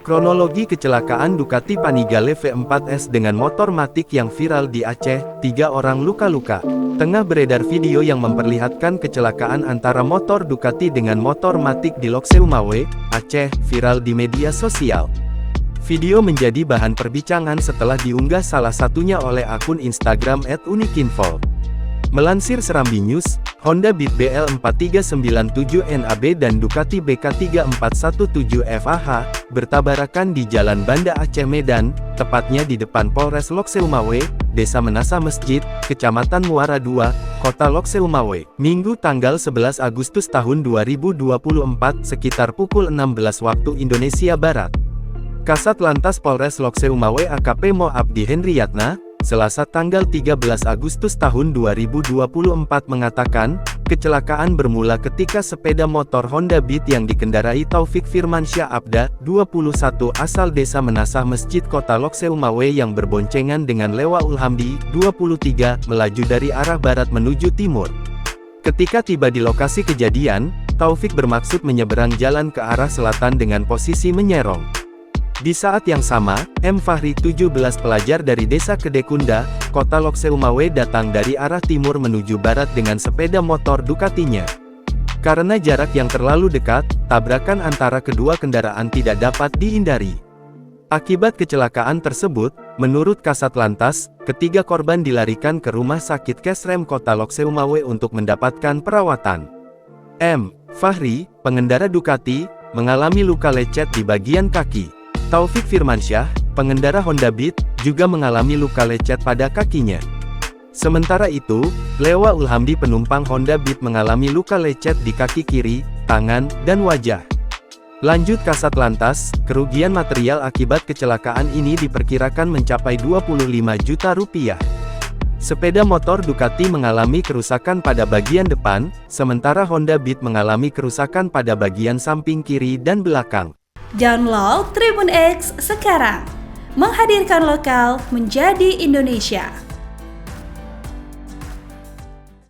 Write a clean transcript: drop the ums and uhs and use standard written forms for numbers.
Kronologi kecelakaan Ducati Panigale V4S dengan motor matic yang viral di Aceh, 3 orang luka-luka. Tengah beredar video yang memperlihatkan kecelakaan antara motor Ducati dengan motor matic di Lokseumawe, Aceh, viral di media sosial. Video menjadi bahan perbincangan setelah diunggah salah satunya oleh akun Instagram @unikinfo. Melansir Serambi News, Honda Beat BL4397NAB dan Ducati BK3417FAH, bertabarakan di Jalan Banda Aceh Medan, tepatnya di depan Polres Lokseumawe, Desa Menasah Mesjid, Kecamatan Muara II, Kota Lokseumawe, Minggu tanggal 11 Agustus tahun 2024 sekitar pukul 16 waktu Indonesia Barat. Kasat Lantas Polres Lokseumawe AKP Mo Abdi Hendriyatna, Selasa tanggal 13 Agustus tahun 2024 mengatakan, kecelakaan bermula ketika sepeda motor Honda Beat yang dikendarai Taufik Firmansyah Abda, 21 asal Desa Menasah Mesjid Kota Lokseumawe yang berboncengan dengan Lewa Ulhamdi, 23, melaju dari arah barat menuju timur. Ketika tiba di lokasi kejadian, Taufik bermaksud menyeberang jalan ke arah selatan dengan posisi menyerong. Di saat yang sama, M. Fahri 17 pelajar dari Desa Kedekunda, Kota Lokseumawe datang dari arah timur menuju barat dengan sepeda motor Ducatinya. Karena jarak yang terlalu dekat, tabrakan antara kedua kendaraan tidak dapat dihindari. Akibat kecelakaan tersebut, menurut Kasat Lantas, ketiga korban dilarikan ke Rumah Sakit Kesrem Kota Lokseumawe untuk mendapatkan perawatan. M. Fahri, pengendara Ducati, mengalami luka lecet di bagian kaki. Taufik Firmansyah, pengendara Honda Beat, juga mengalami luka lecet pada kakinya. Sementara itu, Lewa Ulhamdi penumpang Honda Beat mengalami luka lecet di kaki kiri, tangan, dan wajah. Lanjut Kasat Lantas, kerugian material akibat kecelakaan ini diperkirakan mencapai 25 juta rupiah. Sepeda motor Ducati mengalami kerusakan pada bagian depan, sementara Honda Beat mengalami kerusakan pada bagian samping kiri dan belakang. Download Tribun X sekarang, menghadirkan lokal menjadi Indonesia.